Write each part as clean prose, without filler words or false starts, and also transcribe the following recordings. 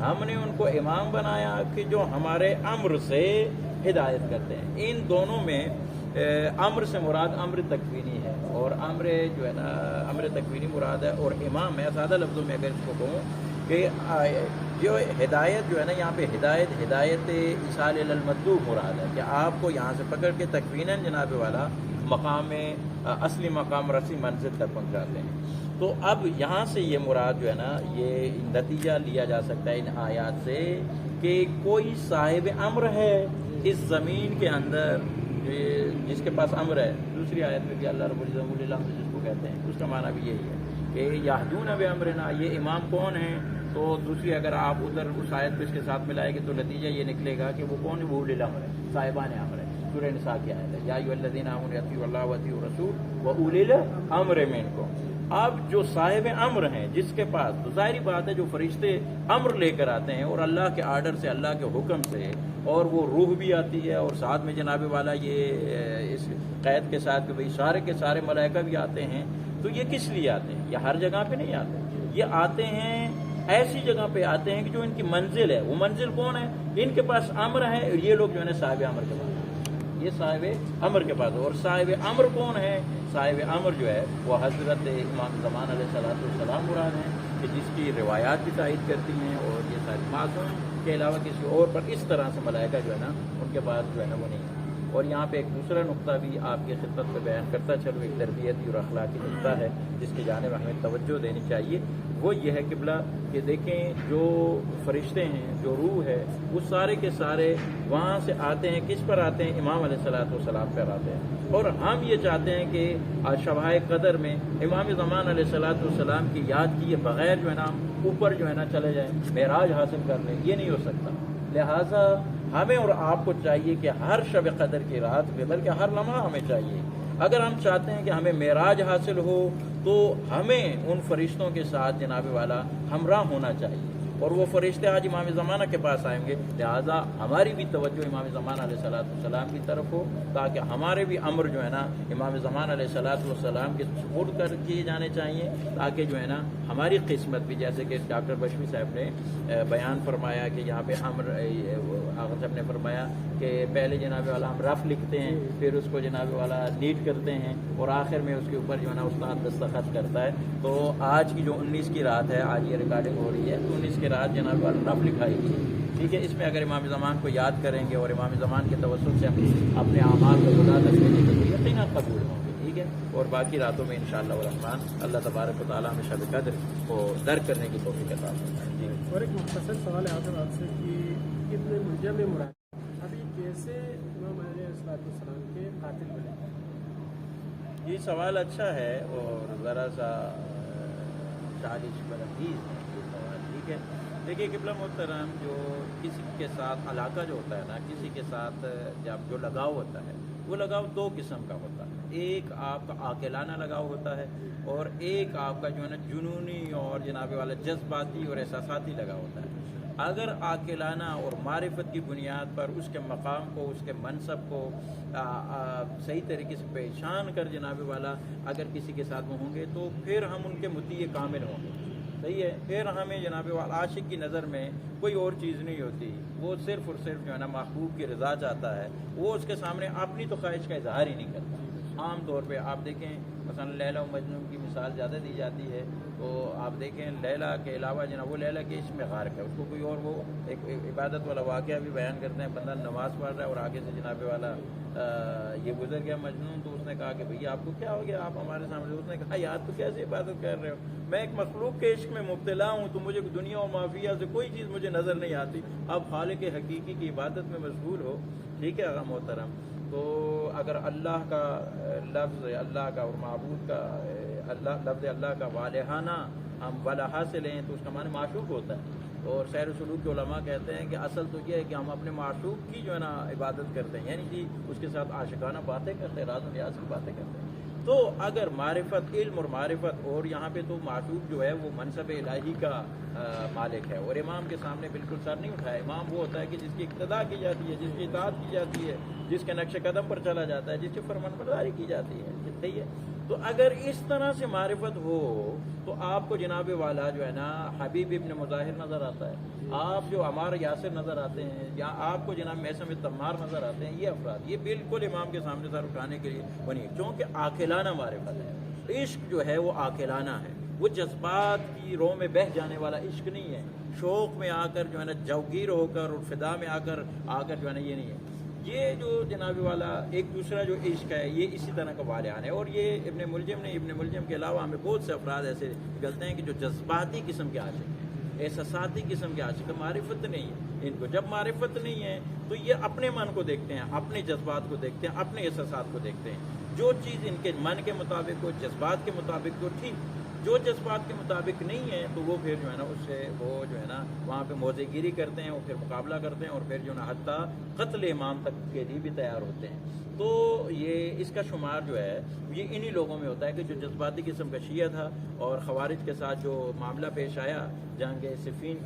ہم نے ان کو امام بنایا کہ جو ہمارے امر سے ہدایت کرتے ہیں۔ ان دونوں میں امر سے مراد امر تکوینی ہے، اور امر جو ہے نا امر تکوینی مراد ہے، اور امام ہے سادہ لفظوں میں اگر اس کو کہوں کہ جو ہدایت جو ہے نا یہاں پہ ہدایت ایصال المطلوب مراد ہے، کہ آپ کو یہاں سے پکڑ کے تکویناً جناب والا مقام اصلی مقام رسی منزل تک پہنچاتے ہیں۔ تو اب یہاں سے یہ مراد جو ہے نا یہ نتیجہ لیا جا سکتا ہے ان آیات سے کہ کوئی صاحب امر ہے اس زمین کے اندر جس کے پاس امر ہے۔ دوسری آیت میں بھی اللہ رب العزت جس کو کہتے ہیں اس کا معنی بھی یہی ہے کہ یہدون بامرنا، یہ امام کون ہے؟ تو دوسری اگر آپ ادھر اس آیت پہ اس کے ساتھ ملائے گے تو نتیجہ یہ نکلے گا کہ وہ کون ہے؟ وہ اولی الامر ہے، صاحبان امر ہے۔ سورہ نساء کی آیت ہے یا ایھا الذین آمنوا اطیعوا اللہ واطیعوا الرسول واولی الامر منکم۔ اب جو صاحب امر ہیں جس کے پاس، تو ظاہری بات ہے جو فرشتے امر لے کر آتے ہیں اور اللہ کے آرڈر سے، اللہ کے حکم سے، اور وہ روح بھی آتی ہے اور ساتھ میں جناب والا یہ اس قید کے ساتھ کہ بھئی سارے کے سارے ملائکہ بھی آتے ہیں، تو یہ کس لیے آتے ہیں؟ یہ ہر جگہ پہ نہیں آتے، یہ آتے ہیں ایسی جگہ پہ آتے ہیں کہ جو ان کی منزل ہے۔ وہ منزل کون ہے؟ ان کے پاس امر ہے، اور یہ لوگ جو ہے نا صاحب امر کے پاس، یہ صاحب امر کے پاس۔ اور صاحب امر کون ہے؟ صاحب امر جو ہے وہ حضرت امام زمان علیہ السلام مراد ہیں، کہ جس کی روایات بھی تائید کرتی ہیں، اور یہ سارے معصوم کے علاوہ کسی اور پر اس طرح سے ملائکہ جو ہے نا ان کے پاس جو ہے نا وہ نہیں ہے۔ اور یہاں پہ ایک دوسرا نقطہ بھی آپ کی خدمت میں بیان کرتا چلو، ایک تربیتی اور اخلاقی نقطہ ہے جس کی جانب ہمیں توجہ دینی چاہیے۔ وہ یہ ہے قبلہ کہ دیکھیں جو فرشتے ہیں، جو روح ہے، وہ سارے کے سارے وہاں سے آتے ہیں، کس پر آتے ہیں؟ امام علیہ السلام پر آتے ہیں۔ اور ہم یہ چاہتے ہیں کہ شبہ قدر میں امام زمان علیہ السلام کی یاد کیے بغیر جو ہے نا اوپر جو ہے نا چلے جائیں، معراج حاصل کر لیں، یہ نہیں ہو سکتا۔ لہٰذا ہمیں اور آپ کو چاہیے کہ ہر شب قدر کی رات میں، بلکہ ہر لمحہ ہمیں چاہیے، اگر ہم چاہتے ہیں کہ ہمیں معراج حاصل ہو تو ہمیں ان فرشتوں کے ساتھ جناب والا ہمراہ ہونا چاہیے، اور وہ فرشتے آج امام زمانہ کے پاس آئیں گے، لہٰذا ہماری بھی توجہ امام زمانہ علیہ السلام کی طرف ہو، تاکہ ہمارے بھی امر جو ہے نا امام زمانہ علیہ السلام کے سپورٹ کر کیے جانے چاہیے، تاکہ جو ہے نا ہماری قسمت بھی، جیسے کہ ڈاکٹر بشمی صاحب نے بیان فرمایا کہ یہاں پہ امر آغا صاحب نے فرمایا کہ پہلے جناب والا ہم رف لکھتے ہیں، پھر اس کو جناب والا نیٹ کرتے ہیں، اور آخر میں اس کے اوپر جو ہے نا استاد دستخط کرتا ہے۔ تو آج کی جو 19 کی رات ہے، آج یہ ریکارڈنگ ہو رہی ہے، 19 کی رات جناب والا رف لکھائی گئی، ٹھیک ہے۔ اس میں اگر امام زمان کو یاد کریں گے اور امام زمان کے توسط سے ہم اپنے اعمال کو خدا تک بھیجیں گے تو یقیناً قبول ہوں گے، ٹھیک ہے۔ اور باقی راتوں میں انشاءاللہ الرحمن اللہ تبارک و تعالیٰ میں شب قدر کو درک کرنے کی توفیق عطا فرمائے۔ جی، اور ایک مختصر سوال ہے آپ سے کہ ابن ملجم مراد ابھی کیسے امام علیہ السلام کے قاتل بنے؟ یہ سوال اچھا ہے اور ذرا سا چالش برانگیز ہے یہ سوال، ٹھیک ہے۔ دیکھیے قبلہ محترم، جو کسی کے ساتھ علاقہ جو ہوتا ہے نا، کسی کے ساتھ جب جو لگاؤ ہوتا ہے، وہ لگاؤ دو قسم کا ہوتا ہے۔ ایک آپ کا عاقلانہ لگاؤ ہوتا ہے، اور ایک آپ کا جو ہے نا جنونی اور جناب والا جذباتی اور احساساتی لگاؤ ہوتا ہے۔ اگر عاقلانہ اور معرفت کی بنیاد پر اس کے مقام کو، اس کے منصب کو صحیح طریقے سے پہچان کر جناب والا اگر کسی کے ساتھ وہ ہوں گے تو پھر ہم ان کے مطیع کامل ہوں گے، صحیح ہے۔ پھر ہمیں جناب والا عاشق کی نظر میں کوئی اور چیز نہیں ہوتی، وہ صرف اور صرف جو ہے نا محبوب کی رضا چاہتا ہے، وہ اس کے سامنے اپنی تو خواہش کا اظہار ہی نہیں کرتا۔ عام طور پہ آپ دیکھیں مثلا لیلا و مجنون کی مثال زیادہ دی جاتی ہے، تو آپ دیکھیں لیلا کے علاوہ جناب وہ لیلا کے عشق میں غارق ہے، اس کو کوئی اور وہ ایک عبادت والا واقعہ بھی بیان کرتے ہیں، بندہ نماز پڑھ رہا ہے اور آگے سے جناب والا یہ گزر گیا مجنون، تو اس نے کہا کہ بھئی آپ کو کیا ہو گیا، آپ ہمارے سامنے؟ اس نے کہا یار تو کیسے عبادت کر رہے ہو، میں ایک مخلوق کے عشق میں مبتلا ہوں، تو مجھے دنیا و مافیہ سے کوئی چیز مجھے نظر نہیں آتی، اب خالق حقیقی کی عبادت میں مشغول ہو، ٹھیک ہے محترم۔ تو اگر اللہ کا لفظ، اللہ کا اور معبود کا لفظ اللہ کا والہانہ ہم والہا سے لیں تو اس کا معنی معشوق ہوتا ہے، اور سیر و سلوک کے علماء کہتے ہیں کہ اصل تو یہ ہے کہ ہم اپنے معشوق کی جو ہے نا عبادت کرتے ہیں، یعنی کہ اس کے ساتھ عاشقانہ باتیں کرتے ہیں، راز و نیاز کی باتیں کرتے ہیں۔ تو اگر معرفت، علم اور معرفت، اور یہاں پہ تو معشوق جو ہے وہ منصب الہی کا مالک ہے، اور امام کے سامنے بالکل سر نہیں اٹھایا۔ امام وہ ہوتا ہے کہ جس کی اقتداء کی جاتی ہے، جس کی اطاعت کی جاتی ہے، جس کے نقش قدم پر چلا جاتا ہے، جس کی فرمان برداری کی جاتی ہے، صحیح ہے۔ تو اگر اس طرح سے معرفت ہو تو آپ کو جناب والا جو ہے نا حبیب ابن مظاہر نظر آتا ہے، آپ جو عمار یاسر نظر آتے ہیں، یا آپ کو جناب میثم تمار نظر آتے ہیں، یہ افراد یہ بالکل امام کے سامنے سر اٹھانے کے لیے بنی، کیونکہ عاقلانہ معرفت ہے۔ عشق جو ہے وہ عاقلانہ ہے، وہ جذبات کی رو میں بہہ جانے والا عشق نہیں ہے، شوق میں آ کر جو ہے نا جوگیر ہو کر اور فدا میں آ کر جو ہے نا یہ نہیں ہے۔ یہ جو جناب والا ایک دوسرا جو عشق ہے یہ اسی طرح کا والیان ہے، اور یہ ابن ملجم کے علاوہ ہمیں بہت سے افراد ایسے نکلتے ہیں کہ جو جذباتی قسم کے عاشق ہیں، احساساتی قسم کے عاشق ہیں، معرفت نہیں ہے ان کو۔ جب معرفت نہیں ہے تو یہ اپنے من کو دیکھتے ہیں، اپنے جذبات کو دیکھتے ہیں، اپنے احساسات کو دیکھتے ہیں، جو چیز ان کے من کے مطابق ہو، جذبات کے مطابق تو ٹھیک، جو جذبات کے مطابق نہیں ہے تو وہ پھر جو ہے نا اس سے وہ جو ہے نا وہاں پہ موضع گیری کرتے ہیں، اور پھر مقابلہ کرتے ہیں، اور پھر جو ہے نا حتیٰ قتل امام تک کے لیے بھی تیار ہوتے ہیں۔ تو یہ اس کا شمار جو ہے یہ انہی لوگوں میں ہوتا ہے کہ جو جذباتی قسم کا شیعہ تھا، اور خوارج کے ساتھ جو معاملہ پیش آیا جنگ صفین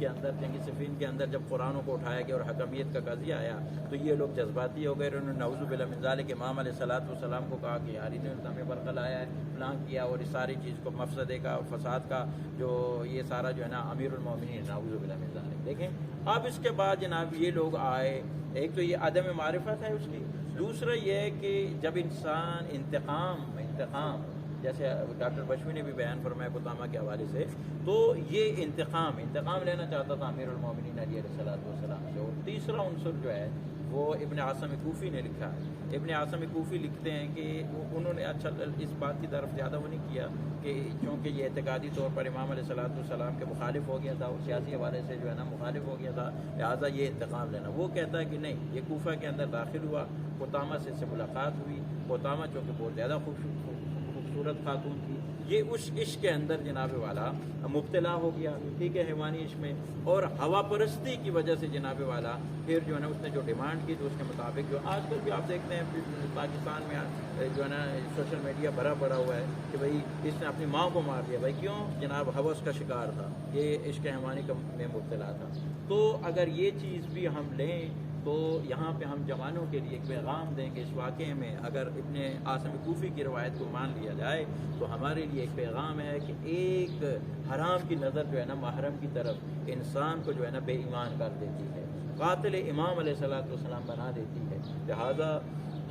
کے اندر جب قرآنوں کو اٹھایا گیا اور حکمیت کا قضیہ آیا تو یہ لوگ جذباتی ہو گئے، انہوں نے نعوذ باللہ من ذالک امام علیہ الصلوۃ والسلام کو کہا کہ یار انہوں نے ہمیں برقل آیا ہے، فلاں کیا، اور اس ساری چیز کو مفسدے کا فساد کا جو یہ سارا جو ہے نا امیر المومنین نعوذ باللہ من ذالک۔ دیکھیں اب اس کے بعد جناب یہ لوگ آئے، ایک تو یہ عدم معرفت ہے اس کی، دوسرا یہ ہے کہ جب انسان انتقام جیسے ڈاکٹر بشوی نے بھی بیان فرمایا قطامہ کے حوالے سے، تو یہ انتقام لینا چاہتا تھا امیر المومنین علی علیہ الصلوۃ والسلام سے۔ اور تیسرا عنصر جو ہے وہ ابن عاصم کوفی نے لکھا ہے۔ ابن عاصم کوفی لکھتے ہیں کہ انہوں نے اچھا اس بات کی طرف زیادہ وہ نہیں کیا کہ چونکہ یہ اعتقادی طور پر امام علیہ الصلوۃ والسلام کے مخالف ہو گیا تھا اور سیاسی حوالے سے جو ہے نا مخالف ہو گیا تھا، لہٰذا یہ انتقام لینا۔ وہ کہتا ہے کہ نہیں، یہ کوفہ کے اندر داخل ہوا، قطامہ سے ملاقات ہوئی، قطامہ چونکہ بہت زیادہ خوبصورت خاتون تھی، یہ اس عشق کے اندر جناب والا مبتلا ہو گیا، ٹھیک ہے، حیوانی عشق میں، اور ہوا پرستی کی وجہ سے جناب والا پھر جو ہے نا اس نے جو ڈیمانڈ کی تو اس کے مطابق جو آج کل بھی آپ دیکھتے ہیں پاکستان میں جو ہے نا سوشل میڈیا بھرا پڑا ہوا ہے کہ بھائی اس نے اپنی ماں کو مار دیا، بھائی کیوں؟ جناب ہوس کا شکار تھا، یہ عشق حیوانی میں مبتلا تھا۔ تو اگر یہ چیز بھی ہم لیں تو یہاں پہ ہم جوانوں کے لیے ایک پیغام دیں کہ اس واقعے میں اگر ابن عاصم کوفی کی روایت کو مان لیا جائے تو ہمارے لیے ایک پیغام ہے کہ ایک حرام کی نظر جو ہے نا محرم کی طرف انسان کو جو ہے نا بے ایمان کر دیتی ہے، قاتل امام علیہ الصلوۃ والسلام بنا دیتی ہے۔ لہٰذا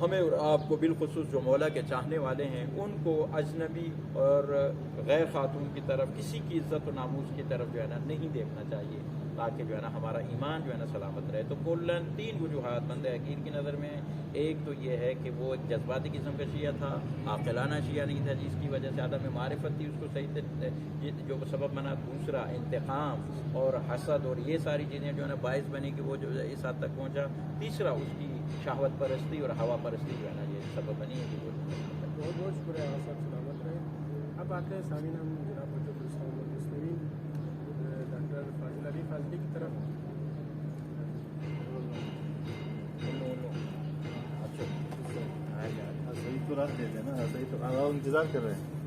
ہمیں اور آپ کو بالخصوص جو مولا کے چاہنے والے ہیں ان کو اجنبی اور غیر خاتون کی طرف، کسی کی عزت و ناموس کی طرف جو ہے نا نہیں دیکھنا چاہیے، تاکہ جو ہے نا ہمارا ایمان جو ہے نا سلامت رہے۔ تو کلاً 3 وجوہات بند حقیر کی نظر میں، ایک تو یہ ہے کہ وہ ایک جذباتی قسم کا شیعہ تھا، عاقلانہ شیعہ نہیں تھا، جس کی وجہ سے عدم معرفت تھی اس کو صحیح جو سبب بنا۔ دوسرا انتقام اور حسد اور یہ ساری چیزیں جو ہے نا باعث بنی کہ وہ جو اس حد تک پہنچا۔ تیسرا اس کی شہوت پرستی اور ہوا پرستی جو ہے نا یہ سبب بنی ہے کہ وہ بہت بہت شکریہ، آپ سب سلامت رہے۔ اب آتے ہیں سامعین ہم جناب حجت الاسلام والمسلمین ڈاکٹر فاضل علی فاضلی کی طرف۔ اچھا صحیح تو رات دے دیں نا، صحیح تو انتظار کر رہے ہیں۔